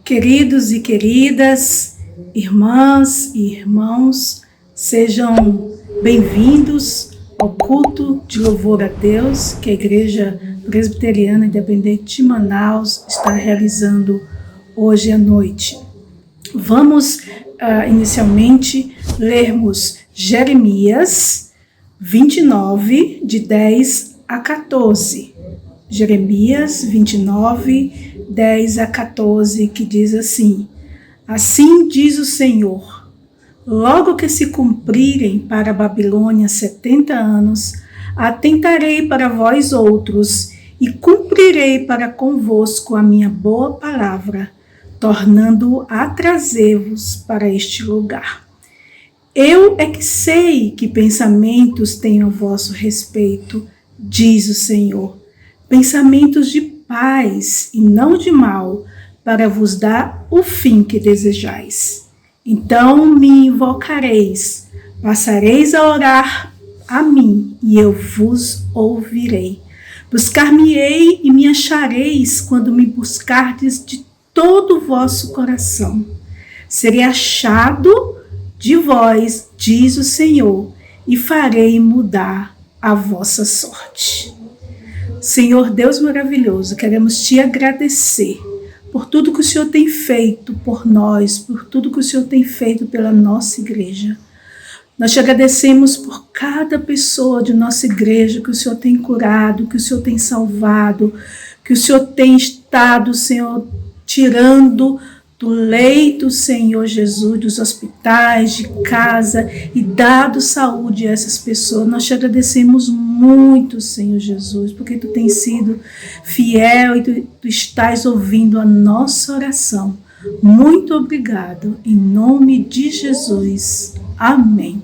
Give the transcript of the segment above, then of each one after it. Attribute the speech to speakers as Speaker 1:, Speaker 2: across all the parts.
Speaker 1: Queridos e queridas, irmãs e irmãos, sejam bem-vindos ao culto de louvor a Deus que a Igreja Presbiteriana Independente de Manaus está realizando hoje à noite. Vamos inicialmente lermos Jeremias 29, de 10 a 14. Jeremias 29, 10 a 14, que diz assim: Assim diz o Senhor, logo que se cumprirem para a Babilônia 70 anos, atentarei para vós outros e cumprirei para convosco a minha boa palavra, tornando a trazer-vos para este lugar. Eu é que sei que pensamentos tenho a vosso respeito, diz o Senhor, pensamentos de paz e não de mal, para vos dar o fim que desejais. Então me invocareis, passareis a orar a mim, e eu vos ouvirei. Buscar-me-ei e me achareis quando me buscardes de todo o vosso coração. Serei achado de vós, diz o Senhor, e farei mudar a vossa sorte. Senhor Deus maravilhoso, queremos te agradecer por tudo que o Senhor tem feito por nós, por tudo que o Senhor tem feito pela nossa igreja. Nós te agradecemos por cada pessoa de nossa igreja que o Senhor tem curado, que o Senhor tem salvado, que o Senhor tem estado, Senhor, tirando do leito, Senhor Jesus, dos hospitais, de casa, e dado saúde a essas pessoas. Nós te agradecemos muito, Senhor Jesus, porque tu tens sido fiel e tu estás ouvindo a nossa oração. Muito obrigado, em nome de Jesus. Amém.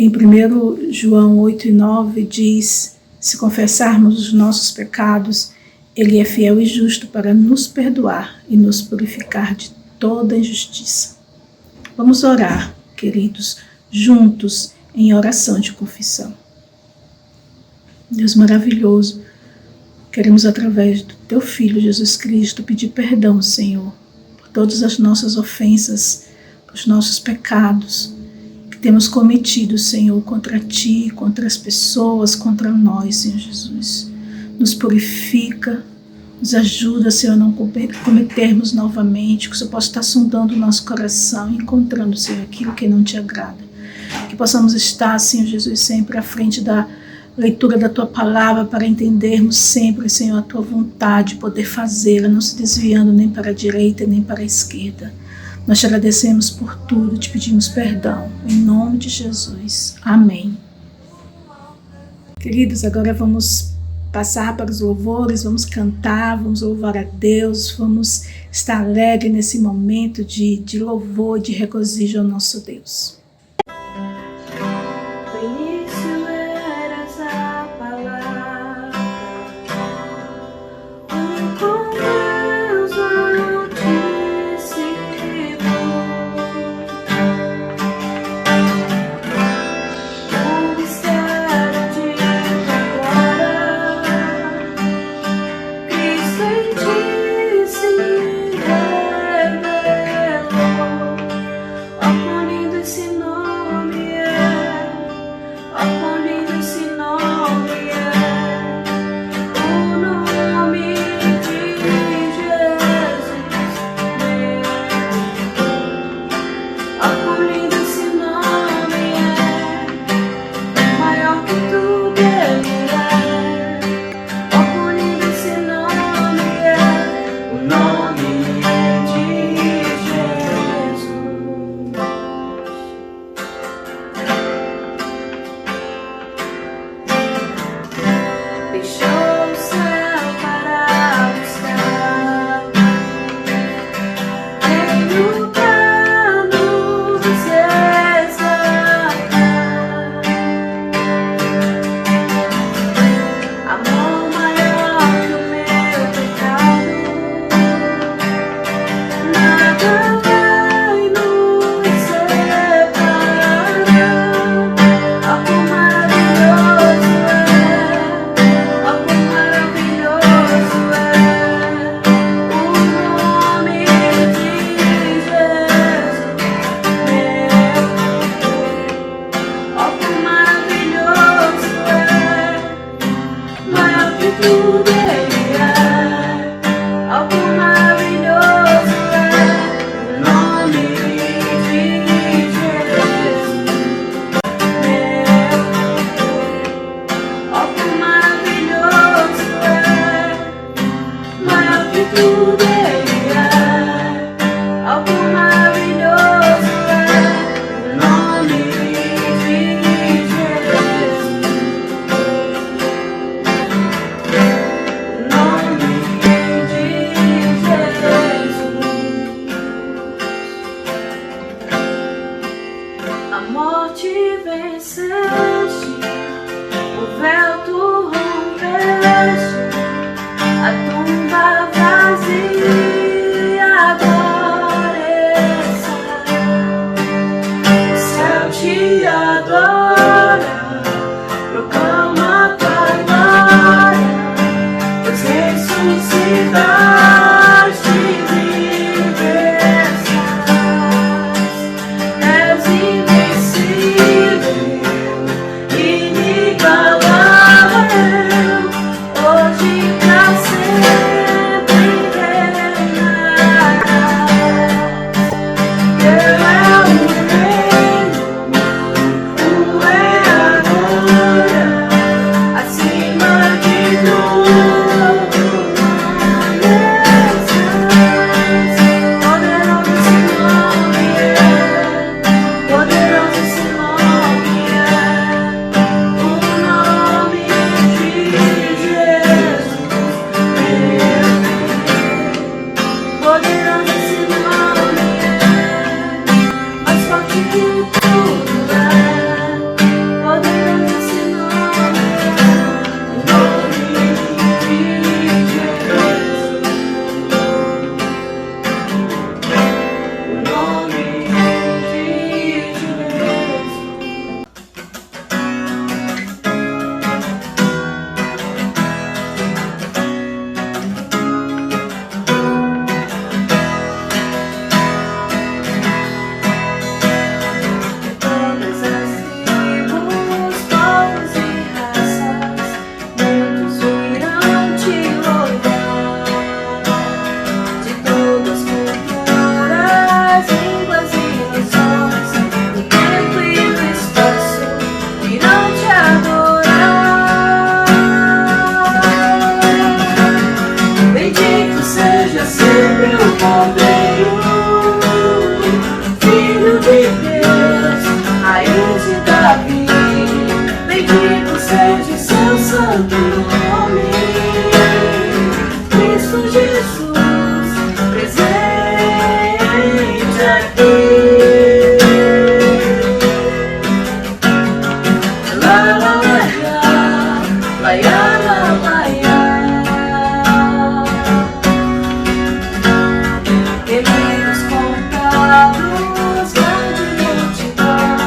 Speaker 1: Em 1 João 8 e 9 diz: se confessarmos os nossos pecados, Ele é fiel e justo para nos perdoar e nos purificar de toda injustiça. Vamos orar, queridos, juntos em oração de confissão. Deus maravilhoso, queremos através do Teu Filho Jesus Cristo pedir perdão, Senhor, por todas as nossas ofensas, os nossos pecados que temos cometido, Senhor, contra Ti, contra as pessoas, contra nós, Senhor Jesus. Nos purifica, nos ajuda, Senhor, a não cometermos novamente, que o Senhor possa estar sondando o nosso coração, encontrando, Senhor, aquilo que não Te agrada. Que possamos estar, Senhor Jesus, sempre à frente da leitura da Tua Palavra para entendermos sempre, Senhor, a Tua vontade, poder fazê-la, não se desviando nem para a direita nem para a esquerda. Nós Te agradecemos por tudo, Te pedimos perdão, em nome de Jesus. Amém. Queridos, agora vamos passar para os louvores, vamos cantar, vamos louvar a Deus, vamos estar alegre nesse momento de louvor, de regozijo ao nosso Deus. Remédios contados, grande multidão,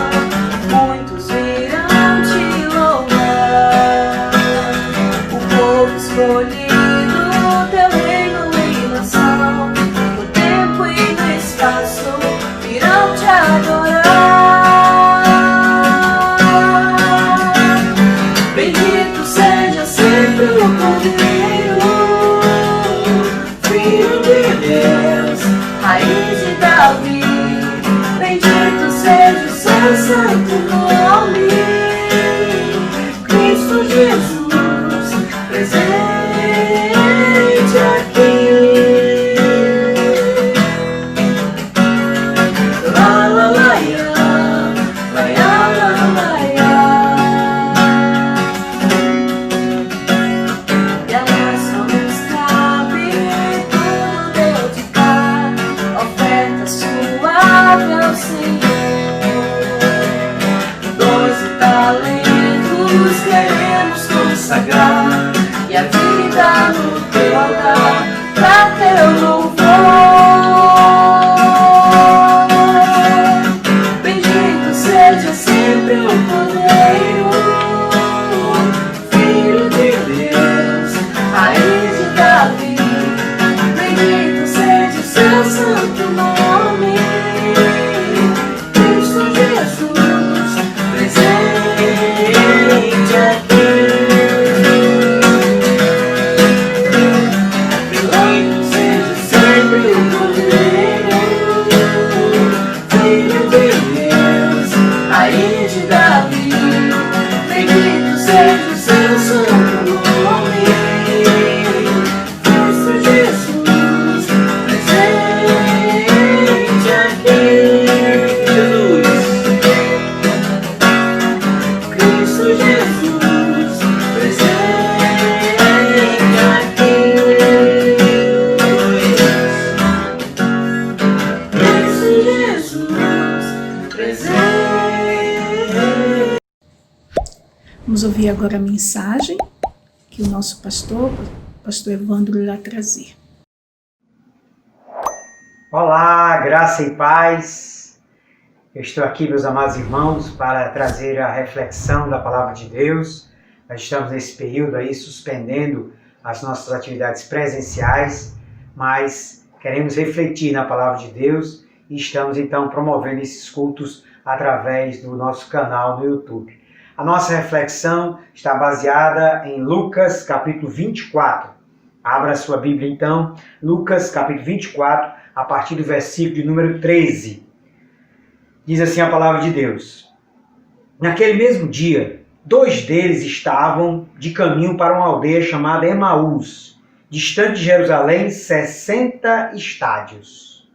Speaker 1: muitos virão te louvar. O povo escolhido, teu reino e nação, no tempo e no espaço, virão te adorar. Bendito seja sempre o Cordeiro, Filho de Deus, Raiz de Davi. Bendito seja o seu santo nome, Cristo Jesus, presente aqui. La la la ya, la ya la la ya. E a nação nos cabe tudo dedicar, oferta suave ao Senhor. 12 talentos queremos consagrar, e a vida no teu altar, pra teu louvor. Bendito seja sempre o Cordeiro, Filho de Deus, Raiz de Davi. Bendito seja o seu santo nome, Cristo Jesus, presente aqui. Bendito seja sempre o Cordeiro, Filho de Deus, Raiz de Davi. Bendito seja o seu santo nome, Cristo Jesus, presente aqui. Cristo Jesus, presente aqui. Cristo Jesus, presente. Vamos ouvir agora a mensagem que o nosso pastor Evandro, irá trazer.
Speaker 2: Olá, graça e paz. Eu estou aqui, meus amados irmãos, para trazer a reflexão da Palavra de Deus. Nós estamos nesse período aí suspendendo as nossas atividades presenciais, mas queremos refletir na Palavra de Deus e estamos então promovendo esses cultos através do nosso canal no YouTube. A nossa reflexão está baseada em Lucas capítulo 24. Abra a sua Bíblia então, Lucas capítulo 24, a partir do versículo de número 13. Diz assim a palavra de Deus: Naquele mesmo dia, 2 deles estavam de caminho para uma aldeia chamada Emaús, distante de Jerusalém 60 estádios.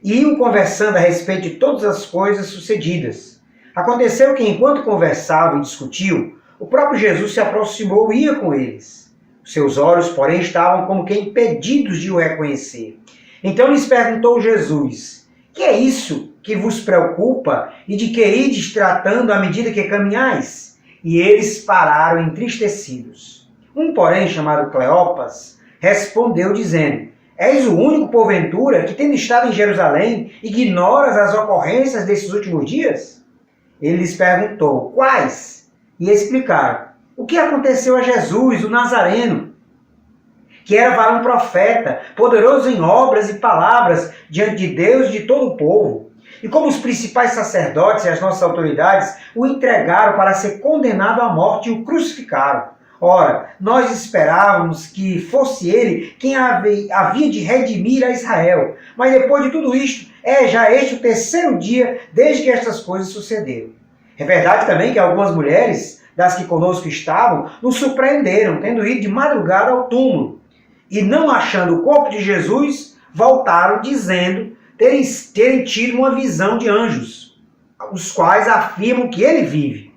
Speaker 2: E iam conversando a respeito de todas as coisas sucedidas. Aconteceu que, enquanto conversavam e discutiam, o próprio Jesus se aproximou e ia com eles. Seus olhos, porém, estavam como que impedidos de o reconhecer. Então lhes perguntou Jesus: Que é isso que vos preocupa e de que ides tratando à medida que caminhais? E eles pararam entristecidos. Um, porém, chamado Cleopas, respondeu dizendo: És o único, porventura, que tendo estado em Jerusalém, ignoras as ocorrências desses últimos dias? Ele lhes perguntou: Quais? E explicaram: O que aconteceu a Jesus, o Nazareno, que era varão profeta, poderoso em obras e palavras diante de Deus e de todo o povo. E como os principais sacerdotes e as nossas autoridades o entregaram para ser condenado à morte e o crucificaram. Ora, nós esperávamos que fosse ele quem havia de redimir a Israel. Mas depois de tudo isto, já este o 3º dia desde que estas coisas sucederam. É verdade também que algumas mulheres, das que conosco estavam, nos surpreenderam, tendo ido de madrugada ao túmulo. E não achando o corpo de Jesus, voltaram dizendo terem tido uma visão de anjos, os quais afirmam que ele vive.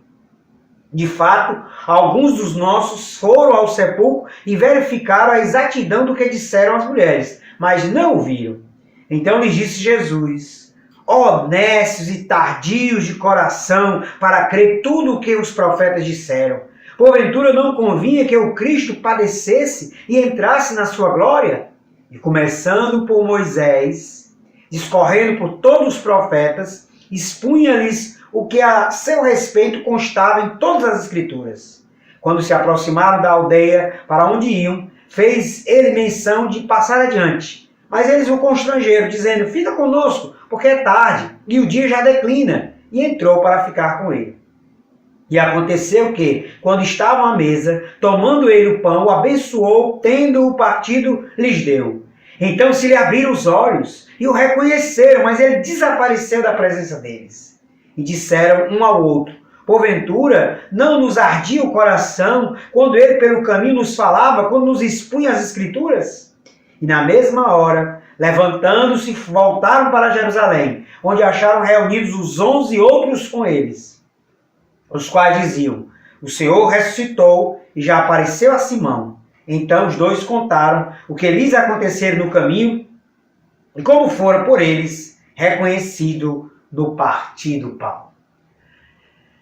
Speaker 2: De fato, alguns dos nossos foram ao sepulcro e verificaram a exatidão do que disseram as mulheres, mas não o viram. Então lhes disse Jesus: honestos e tardios de coração para crer tudo o que os profetas disseram. Porventura não convinha que o Cristo padecesse e entrasse na sua glória? E começando por Moisés, discorrendo por todos os profetas, expunha-lhes o que a seu respeito constava em todas as Escrituras. Quando se aproximaram da aldeia para onde iam, fez ele menção de passar adiante. Mas eles o constrangeram, dizendo: fica conosco, porque é tarde, e o dia já declina. E entrou para ficar com ele. E aconteceu que, quando estavam à mesa, tomando ele o pão, o abençoou, tendo-o partido, lhes deu. Então se lhe abriram os olhos, e o reconheceram, mas ele desapareceu da presença deles. E disseram um ao outro: porventura, não nos ardia o coração, quando ele pelo caminho nos falava, quando nos expunha as Escrituras? E na mesma hora, levantando-se, voltaram para Jerusalém, onde acharam reunidos os 11 outros com eles, os quais diziam: o Senhor ressuscitou e já apareceu a Simão. Então os dois contaram o que lhes acontecera no caminho e como fora por eles reconhecido no partir do pão.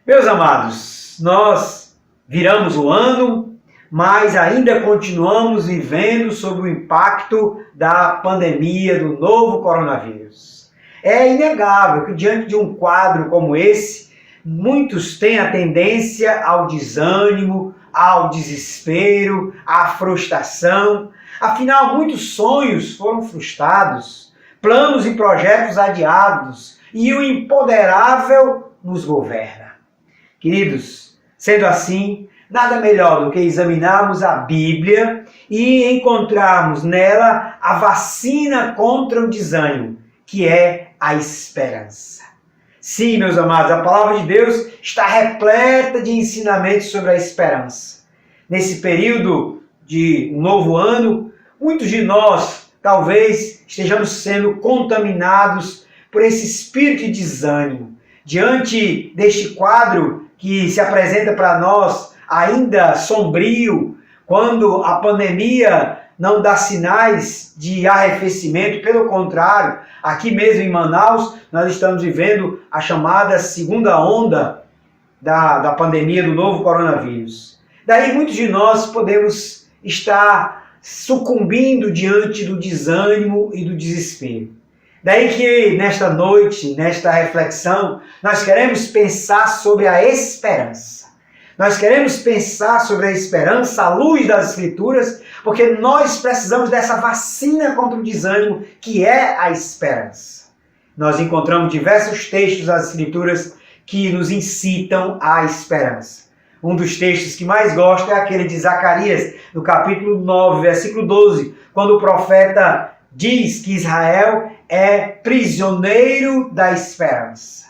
Speaker 2: Meus amados, nós viramos o ano, mas ainda continuamos vivendo sob o impacto da pandemia do novo coronavírus. É inegável que diante de um quadro como esse, muitos têm a tendência ao desânimo, ao desespero, à frustração. Afinal, muitos sonhos foram frustrados, planos e projetos adiados, e o imponderável nos governa. Queridos, sendo assim, nada melhor do que examinarmos a Bíblia e encontrarmos nela a vacina contra o desânimo, que é a esperança. Sim, meus amados, a palavra de Deus está repleta de ensinamentos sobre a esperança. Nesse período de um novo ano, muitos de nós talvez estejamos sendo contaminados por esse espírito de desânimo. Diante deste quadro que se apresenta para nós ainda sombrio, quando a pandemia não dá sinais de arrefecimento, pelo contrário, aqui mesmo em Manaus, nós estamos vivendo a chamada segunda onda da pandemia do novo coronavírus. Daí muitos de nós podemos estar sucumbindo diante do desânimo e do desespero. Daí que nesta noite, nesta reflexão, nós queremos pensar sobre a esperança. Nós queremos pensar sobre a esperança à luz das Escrituras, porque nós precisamos dessa vacina contra o desânimo, que é a esperança. Nós encontramos diversos textos das Escrituras que nos incitam à esperança. Um dos textos que mais gosto é aquele de Zacarias, no capítulo 9, versículo 12, quando o profeta diz que Israel é prisioneiro da esperança.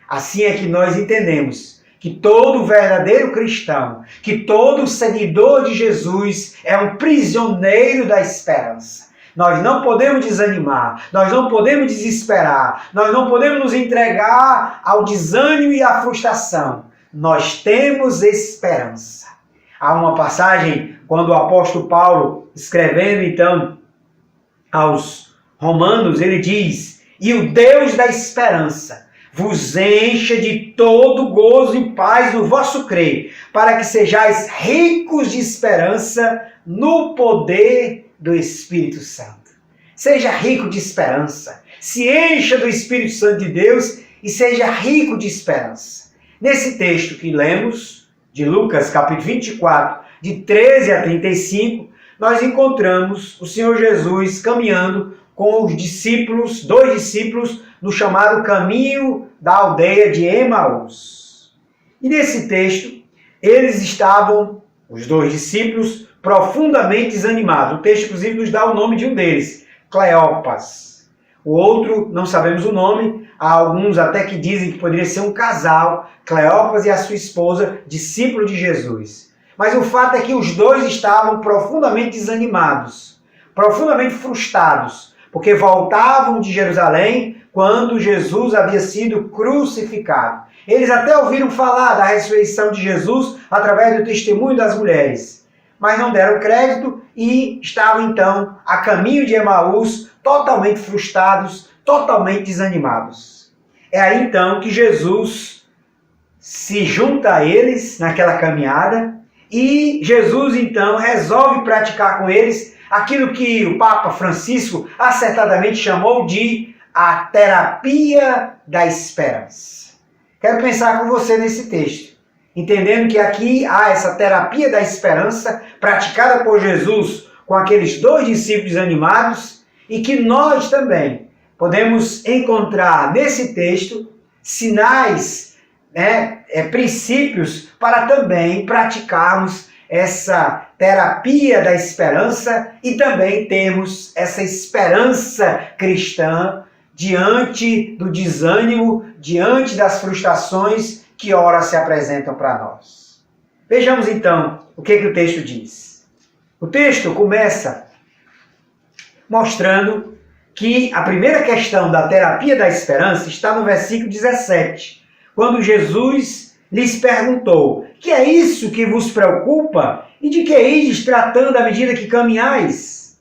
Speaker 2: Assim é que nós entendemos que todo verdadeiro cristão, que todo seguidor de Jesus é um prisioneiro da esperança. Nós não podemos desanimar, nós não podemos desesperar, nós não podemos nos entregar ao desânimo e à frustração. Nós temos esperança. Há uma passagem quando o apóstolo Paulo, escrevendo então aos Romanos, ele diz: e o Deus da esperança vos encha de todo gozo e paz no vosso crer, para que sejais ricos de esperança no poder do Espírito Santo. Seja rico de esperança, se encha do Espírito Santo de Deus e seja rico de esperança. Nesse texto que lemos, de Lucas, capítulo 24, de 13 a 35, nós encontramos o Senhor Jesus caminhando com os discípulos, 2 discípulos, no chamado caminho da aldeia de Emaús. E nesse texto, eles estavam, os 2 discípulos, profundamente desanimados. O texto, inclusive, nos dá o nome de um deles, Cleopas. O outro, não sabemos o nome, há alguns até que dizem que poderia ser um casal, Cleopas e a sua esposa, discípulo de Jesus. Mas o fato é que os 2 estavam profundamente desanimados, profundamente frustrados, porque voltavam de Jerusalém quando Jesus havia sido crucificado. Eles até ouviram falar da ressurreição de Jesus através do testemunho das mulheres, mas não deram crédito e estavam então a caminho de Emaús, totalmente frustrados, totalmente desanimados. É aí então que Jesus se junta a eles naquela caminhada e Jesus então resolve praticar com eles aquilo que o Papa Francisco acertadamente chamou de a terapia da esperança. Quero pensar com você nesse texto, entendendo que aqui há essa terapia da esperança praticada por Jesus com aqueles 2 discípulos desanimados e que nós também podemos encontrar nesse texto sinais, princípios para também praticarmos essa terapia da esperança e também termos essa esperança cristã diante do desânimo, diante das frustrações que ora se apresentam para nós. Vejamos então o que o texto diz. O texto começa mostrando que a primeira questão da terapia da esperança está no versículo 17, quando Jesus lhes perguntou: que é isso que vos preocupa e de que ides tratando à medida que caminhais?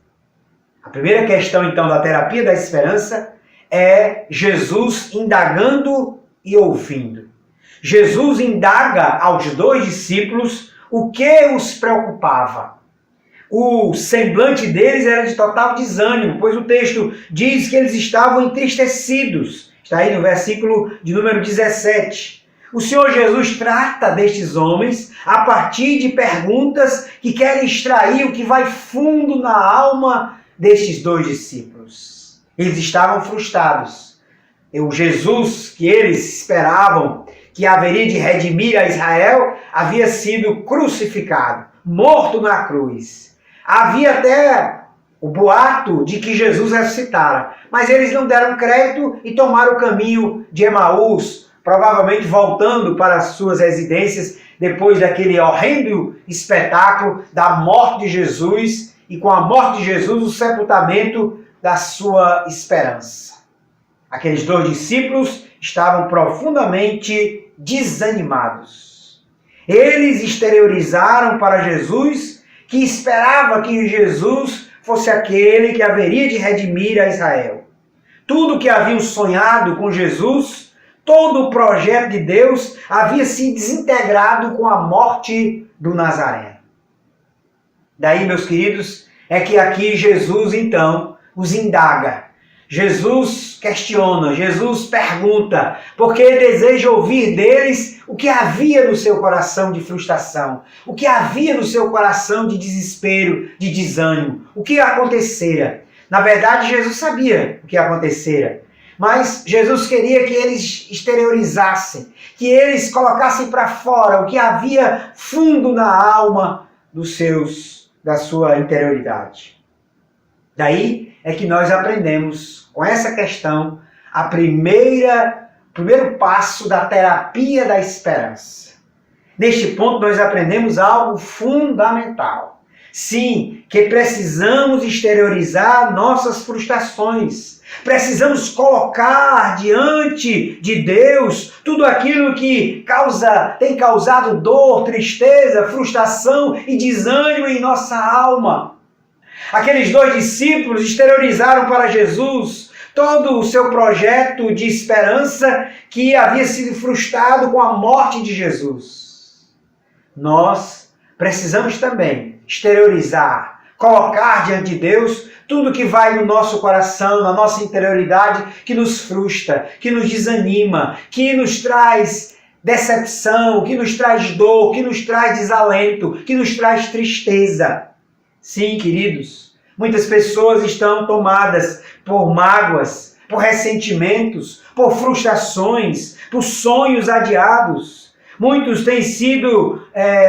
Speaker 2: A primeira questão então da terapia da esperança é Jesus indagando e ouvindo. Jesus indaga aos 2 discípulos o que os preocupava. O semblante deles era de total desânimo, pois o texto diz que eles estavam entristecidos. Está aí no versículo de número 17. O Senhor Jesus trata destes homens a partir de perguntas que querem extrair o que vai fundo na alma destes 2 discípulos. Eles estavam frustrados. O Jesus que eles esperavam que haveria de redimir a Israel havia sido crucificado, morto na cruz. Havia até o boato de que Jesus ressuscitara, mas eles não deram crédito e tomaram o caminho de Emaús, provavelmente voltando para as suas residências depois daquele horrendo espetáculo da morte de Jesus e com a morte de Jesus o sepultamento da sua esperança. Aqueles 2 discípulos estavam profundamente desanimados. Eles exteriorizaram para Jesus que esperava que Jesus fosse aquele que haveria de redimir a Israel. Tudo que haviam sonhado com Jesus, todo o projeto de Deus havia se desintegrado com a morte do Nazareno. Daí, meus queridos, é que aqui Jesus então os indaga. Jesus questiona, Jesus pergunta, porque deseja ouvir deles o que havia no seu coração de frustração, o que havia no seu coração de desespero, de desânimo, o que acontecera. Na verdade, Jesus sabia o que acontecera, mas Jesus queria que eles exteriorizassem, que eles colocassem para fora o que havia fundo na alma da sua interioridade. Daí é que nós aprendemos com essa questão o primeiro passo da terapia da esperança. Neste ponto nós aprendemos algo fundamental. Sim, que precisamos exteriorizar nossas frustrações. Precisamos colocar diante de Deus tudo aquilo que tem causado dor, tristeza, frustração e desânimo em nossa alma. Aqueles 2 discípulos exteriorizaram para Jesus todo o seu projeto de esperança que havia sido frustrado com a morte de Jesus. Nós precisamos também exteriorizar, colocar diante de Deus tudo que vai no nosso coração, na nossa interioridade, que nos frustra, que nos desanima, que nos traz decepção, que nos traz dor, que nos traz desalento, que nos traz tristeza. Sim, queridos, muitas pessoas estão tomadas por mágoas, por ressentimentos, por frustrações, por sonhos adiados. Muitos têm sido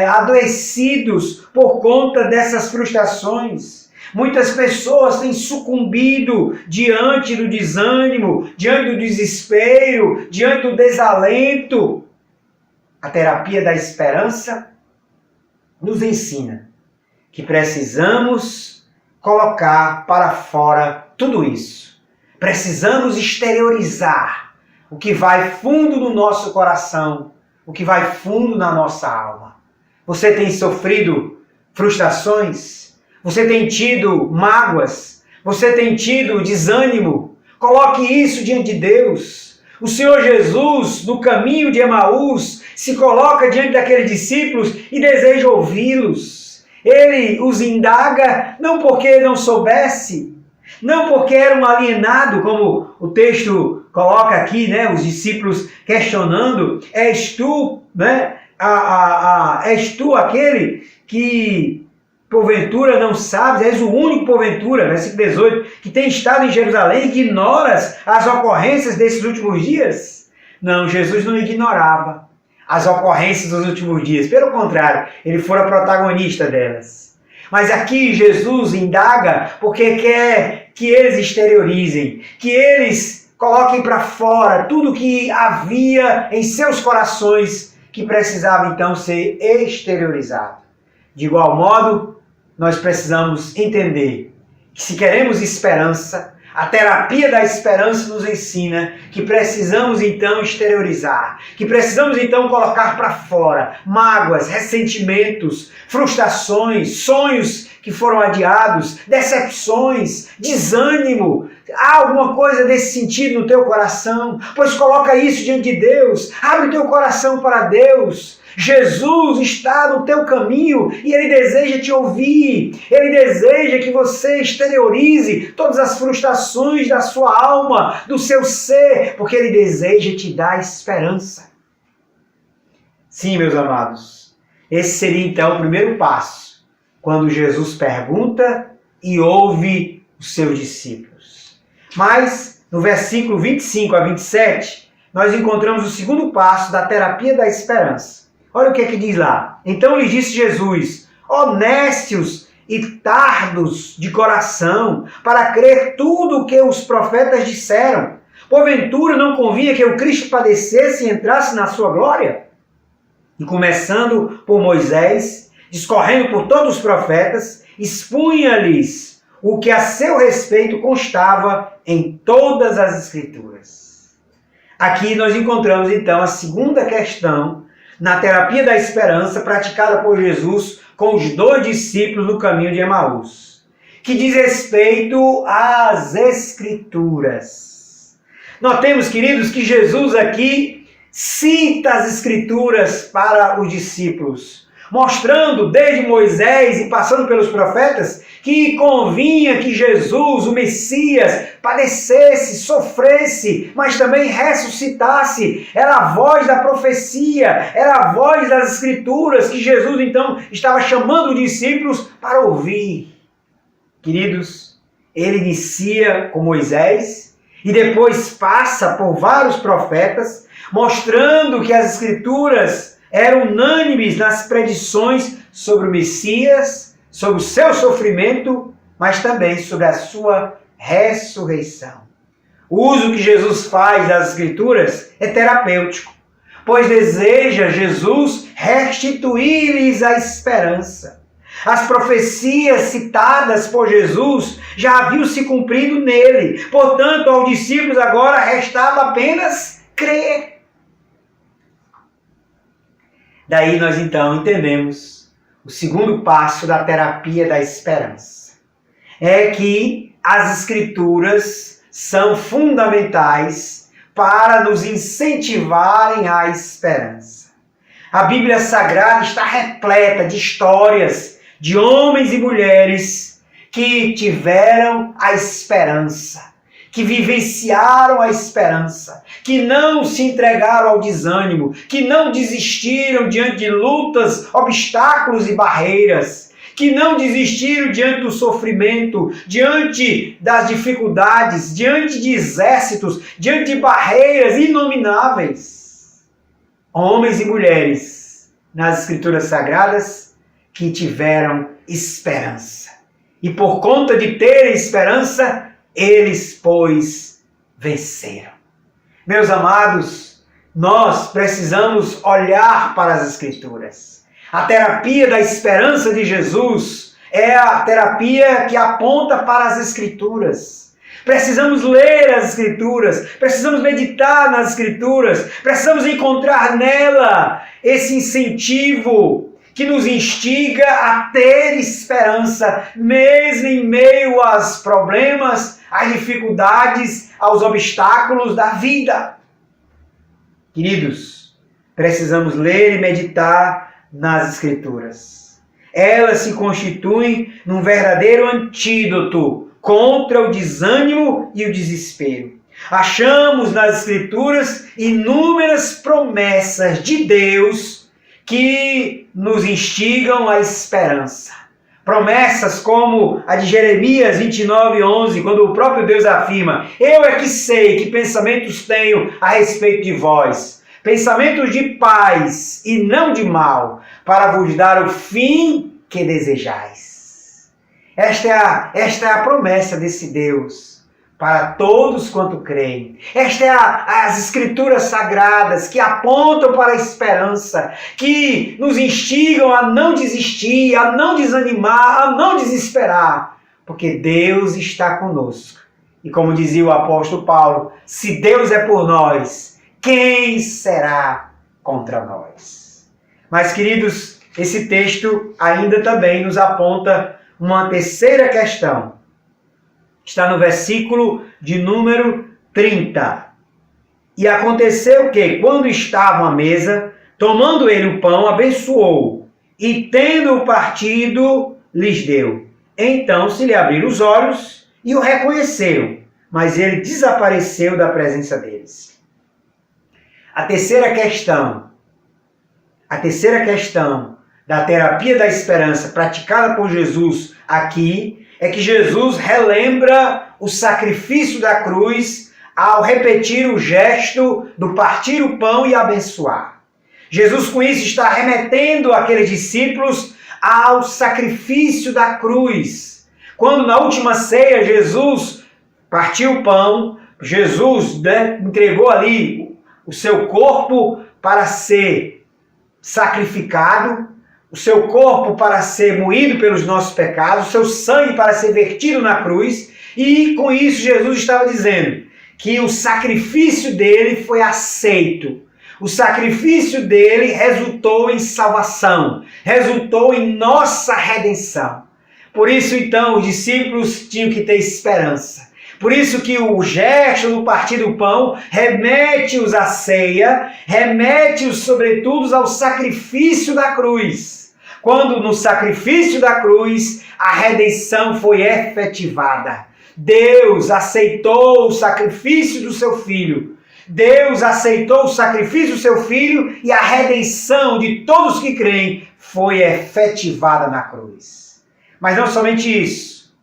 Speaker 2: adoecidos por conta dessas frustrações. Muitas pessoas têm sucumbido diante do desânimo, diante do desespero, diante do desalento. A terapia da esperança nos ensina que precisamos colocar para fora tudo isso. Precisamos exteriorizar o que vai fundo no nosso coração, o que vai fundo na nossa alma. Você tem sofrido frustrações? Você tem tido mágoas? Você tem tido desânimo? Coloque isso diante de Deus. O Senhor Jesus, no caminho de Emaús, se coloca diante daqueles discípulos e deseja ouvi-los. Ele os indaga não porque não soubesse, não porque era um alienado, como o texto coloca aqui, né? Os discípulos questionando: és tu, né? És tu aquele que porventura não sabes, és o único porventura, versículo 18, que tem estado em Jerusalém e que ignoras as ocorrências desses últimos dias? Não, Jesus não ignorava as ocorrências dos últimos dias. Pelo contrário, ele fora protagonista delas. Mas aqui Jesus indaga porque quer que eles exteriorizem, que eles coloquem para fora tudo que havia em seus corações que precisava então ser exteriorizado. De igual modo, nós precisamos entender que se queremos esperança, a terapia da esperança nos ensina que precisamos então exteriorizar, que precisamos então colocar para fora mágoas, ressentimentos, frustrações, sonhos que foram adiados, decepções, desânimo. Há alguma coisa desse sentido no teu coração? Pois coloca isso diante de Deus, abre o teu coração para Deus. Jesus está no teu caminho e Ele deseja te ouvir. Ele deseja que você exteriorize todas as frustrações da sua alma, do seu ser, porque Ele deseja te dar esperança. Sim, meus amados, esse seria então o primeiro passo, quando Jesus pergunta e ouve os seus discípulos. Mas, no versículo 25 a 27, nós encontramos o segundo passo da terapia da esperança. Olha o que é que diz lá. Então lhes disse Jesus: honestos e tardos de coração, para crer tudo o que os profetas disseram. Porventura não convinha que o Cristo padecesse e entrasse na sua glória? E começando por Moisés, discorrendo por todos os profetas, expunha-lhes o que a seu respeito constava em todas as Escrituras. Aqui nós encontramos então a segunda questão na terapia da esperança praticada por Jesus com os 2 discípulos no caminho de Emaús, que diz respeito às Escrituras. Notemos, queridos, que Jesus aqui cita as Escrituras para os discípulos, mostrando desde Moisés e passando pelos profetas que convinha que Jesus, o Messias, padecesse, sofresse, mas também ressuscitasse. Era a voz da profecia, era a voz das Escrituras que Jesus então estava chamando os discípulos para ouvir. Queridos, ele inicia com Moisés e depois passa por vários profetas, mostrando que as Escrituras eram unânimes nas predições sobre o Messias, sobre o seu sofrimento, mas também sobre a sua ressurreição. O uso que Jesus faz das Escrituras é terapêutico, pois deseja Jesus restituir-lhes a esperança. As profecias citadas por Jesus já haviam se cumprido nele, portanto, aos discípulos agora restava apenas crer. Daí nós então entendemos o segundo passo da terapia da esperança. É que as Escrituras são fundamentais para nos incentivarem à esperança. A Bíblia Sagrada está repleta de histórias de homens e mulheres que tiveram a esperança, que vivenciaram a esperança, que não se entregaram ao desânimo, que não desistiram diante de lutas, obstáculos e barreiras, que não desistiram diante do sofrimento, diante das dificuldades, diante de exércitos, diante de barreiras inomináveis. Homens e mulheres nas Escrituras Sagradas que tiveram esperança. E por conta de terem esperança, eles, pois, venceram. Meus amados, nós precisamos olhar para as Escrituras. A terapia da esperança de Jesus é a terapia que aponta para as Escrituras. Precisamos ler as Escrituras, precisamos meditar nas Escrituras, precisamos encontrar nela esse incentivo que nos instiga a ter esperança, mesmo em meio aos problemas, às dificuldades, aos obstáculos da vida. Queridos, precisamos ler e meditar nas Escrituras. Elas se constituem num verdadeiro antídoto contra o desânimo e o desespero. Achamos nas Escrituras inúmeras promessas de Deus que nos instigam à esperança. Promessas como a de Jeremias 29:11, quando o próprio Deus afirma: eu é que sei que pensamentos tenho a respeito de vós, pensamentos de paz e não de mal, para vos dar o fim que desejais. Esta é a promessa desse Deus para todos quanto creem. Estas as Escrituras Sagradas que apontam para a esperança, que nos instigam a não desistir, a não desanimar, a não desesperar, porque Deus está conosco. E como dizia o apóstolo Paulo, se Deus é por nós, quem será contra nós? Mas, queridos, esse texto ainda também nos aponta uma terceira questão. Está no versículo de número 30. E aconteceu que, quando estavam à mesa, tomando ele o pão, abençoou, e tendo-o partido, lhes deu. Então se lhe abriram os olhos e o reconheceram, mas ele desapareceu da presença deles. A terceira questão da terapia da esperança praticada por Jesus aqui é que Jesus relembra o sacrifício da cruz ao repetir o gesto do partir o pão e abençoar. Jesus com isso está remetendo aqueles discípulos ao sacrifício da cruz. Quando na última ceia Jesus partiu o pão, Jesus entregou ali o seu corpo para ser sacrificado, o seu corpo para ser moído pelos nossos pecados, o seu sangue para ser vertido na cruz, e com isso Jesus estava dizendo que o sacrifício dele foi aceito. O sacrifício dele resultou em salvação, resultou em nossa redenção. Por isso, então, os discípulos tinham que ter esperança. Por isso que o gesto do partir do pão remete-os à ceia, remete-os, sobretudo, ao sacrifício da cruz. Quando no sacrifício da cruz a redenção foi efetivada. Deus aceitou o sacrifício do seu Filho. Deus aceitou o sacrifício do seu Filho e a redenção de todos que creem foi efetivada na cruz. Mas não somente isso.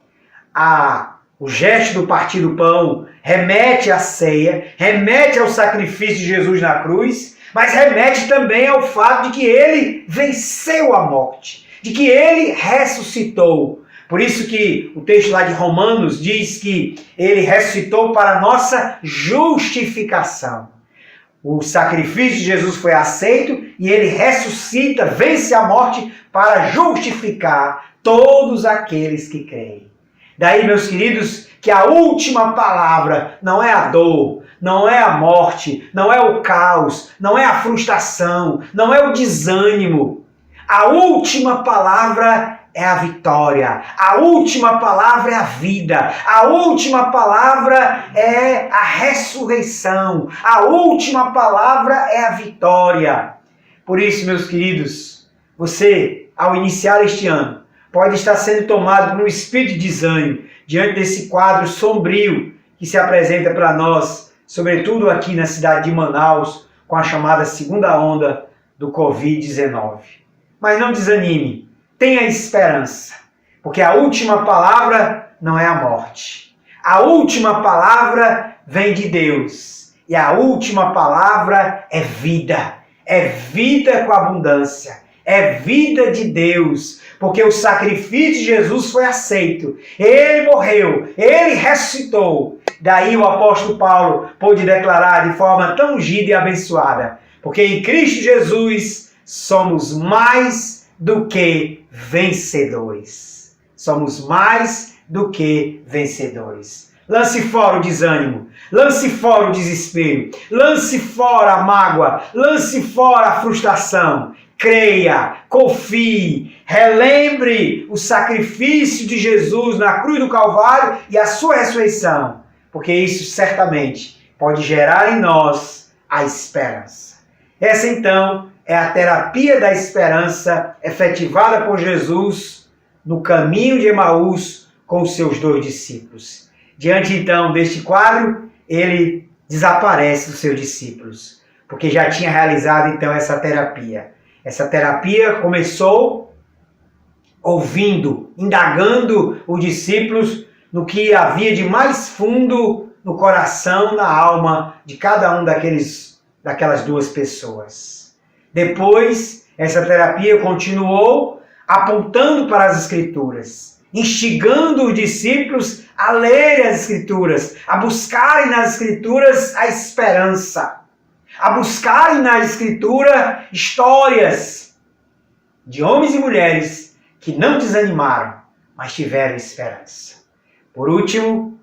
Speaker 2: O gesto do partir do pão remete à ceia, remete ao sacrifício de Jesus na cruz, mas remete também ao fato de que ele venceu a morte, de que ele ressuscitou. Por isso que o texto lá de Romanos diz que ele ressuscitou para a nossa justificação. O sacrifício de Jesus foi aceito e ele ressuscita, vence a morte para justificar todos aqueles que creem. Daí, meus queridos, que a última palavra não é a dor, não é a morte, não é o caos, não é a frustração, não é o desânimo. A última palavra é a vitória. A última palavra é a vida. A última palavra é a ressurreição. A última palavra é a vitória. Por isso, meus queridos, você, ao iniciar este ano, pode estar sendo tomado por um espírito de desânimo diante desse quadro sombrio que se apresenta para nós, sobretudo aqui na cidade de Manaus, com a chamada segunda onda do Covid-19. Mas não desanime, tenha esperança, porque a última palavra não é a morte. A última palavra vem de Deus e a última palavra é vida. É vida com abundância, é vida de Deus, porque o sacrifício de Jesus foi aceito. Ele morreu, ele ressuscitou. Daí o apóstolo Paulo pôde declarar de forma tão ungida e abençoada, porque em Cristo Jesus somos mais do que vencedores. Somos mais do que vencedores. Lance fora o desânimo, lance fora o desespero, lance fora a mágoa, lance fora a frustração. Creia, confie, relembre o sacrifício de Jesus na cruz do Calvário e a sua ressurreição, porque isso certamente pode gerar em nós a esperança. Essa então é a terapia da esperança efetivada por Jesus no caminho de Emaús com os seus 2 discípulos. Diante então deste quadro, ele desaparece dos seus discípulos, porque já tinha realizado então essa terapia. Essa terapia começou ouvindo, indagando os discípulos no que havia de mais fundo no coração, na alma de cada um daquelas 2 pessoas. Depois, essa terapia continuou apontando para as Escrituras, instigando os discípulos a lerem as Escrituras, a buscarem nas Escrituras a esperança, a buscarem na Escritura histórias de homens e mulheres que não desanimaram, mas tiveram esperança. Por último,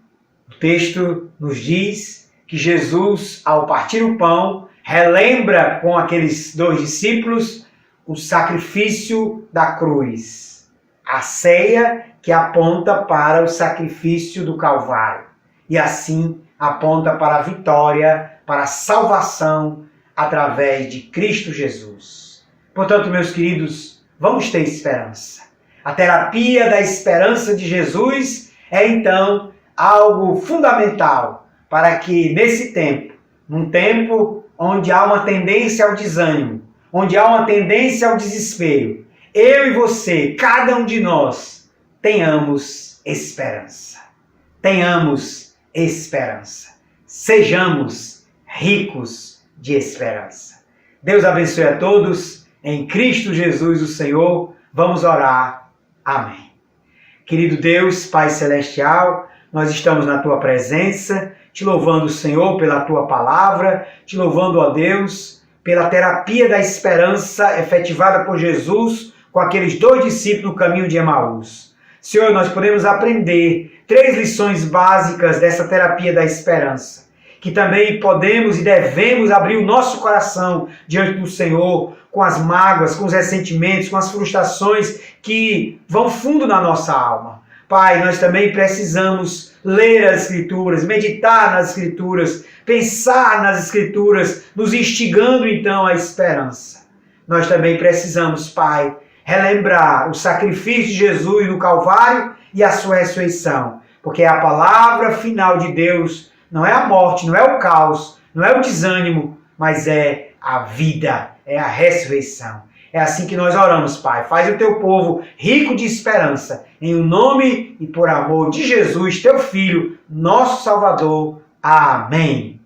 Speaker 2: o texto nos diz que Jesus, ao partir o pão, relembra com aqueles 2 discípulos o sacrifício da cruz, a ceia que aponta para o sacrifício do Calvário e assim aponta para a vitória, para a salvação através de Cristo Jesus. Portanto, meus queridos, vamos ter esperança. A terapia da esperança de Jesus é então algo fundamental para que nesse tempo, num tempo onde há uma tendência ao desânimo, onde há uma tendência ao desespero, eu e você, cada um de nós, tenhamos esperança. Tenhamos esperança. Sejamos ricos de esperança. Deus abençoe a todos. Em Cristo Jesus, o Senhor, vamos orar. Amém. Querido Deus, Pai Celestial, nós estamos na Tua presença, te louvando, Senhor, pela Tua palavra, te louvando, ó Deus, pela terapia da esperança efetivada por Jesus com aqueles 2 discípulos no caminho de Emaús. Senhor, nós podemos aprender 3 lições básicas dessa terapia da esperança, que também podemos e devemos abrir o nosso coração diante do Senhor com as mágoas, com os ressentimentos, com as frustrações que vão fundo na nossa alma. Pai, nós também precisamos ler as Escrituras, meditar nas Escrituras, pensar nas Escrituras, nos instigando então à esperança. Nós também precisamos, Pai, relembrar o sacrifício de Jesus no Calvário e a sua ressurreição, porque a palavra final de Deus não é a morte, não é o caos, não é o desânimo, mas é a vida, é a ressurreição. É assim que nós oramos, Pai. Faz o teu povo rico de esperança, em o nome e por amor de Jesus, teu Filho, nosso Salvador. Amém.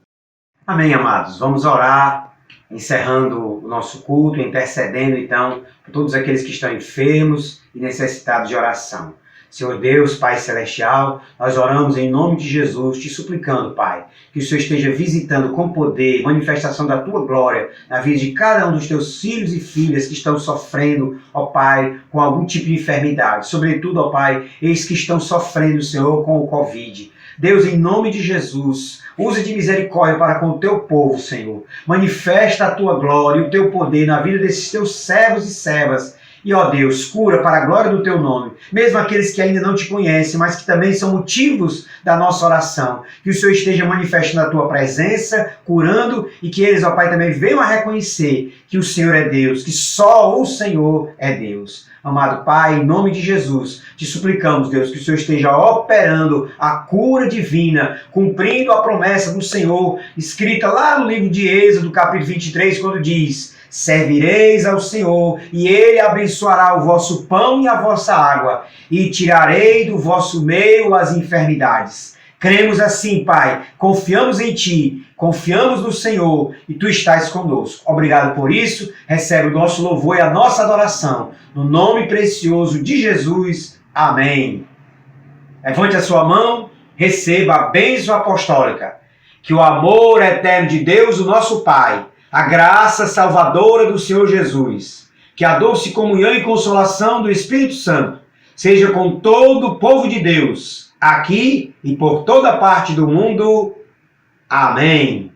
Speaker 2: Amém, amados. Vamos orar, encerrando o nosso culto, intercedendo, então, por todos aqueles que estão enfermos e necessitados de oração. Senhor Deus, Pai Celestial, nós oramos em nome de Jesus, te suplicando, Pai, que o Senhor esteja visitando com poder, manifestação da Tua glória na vida de cada um dos Teus filhos e filhas que estão sofrendo, ó Pai, com algum tipo de enfermidade. Sobretudo, ó Pai, eles que estão sofrendo, Senhor, com o Covid. Deus, em nome de Jesus, use de misericórdia para com o Teu povo, Senhor. Manifesta a Tua glória e o Teu poder na vida desses Teus servos e servas. E, ó Deus, cura para a glória do Teu nome, mesmo aqueles que ainda não Te conhecem, mas que também são motivos da nossa oração. Que o Senhor esteja manifestando a Tua presença, curando, e que eles, ó Pai, também venham a reconhecer que o Senhor é Deus, que só o Senhor é Deus. Amado Pai, em nome de Jesus, te suplicamos, Deus, que o Senhor esteja operando a cura divina, cumprindo a promessa do Senhor, escrita lá no livro de Êxodo, capítulo 23, quando diz: servireis ao Senhor, e Ele abençoará o vosso pão e a vossa água, e tirarei do vosso meio as enfermidades. Cremos assim, Pai, confiamos em Ti, confiamos no Senhor, e Tu estás conosco. Obrigado por isso, recebe o nosso louvor e a nossa adoração, no nome precioso de Jesus. Amém. Levante a sua mão, receba a bênção apostólica. Que o amor eterno de Deus, o nosso Pai, a graça salvadora do Senhor Jesus, que a doce comunhão e consolação do Espírito Santo seja com todo o povo de Deus, aqui e por toda parte do mundo. Amém.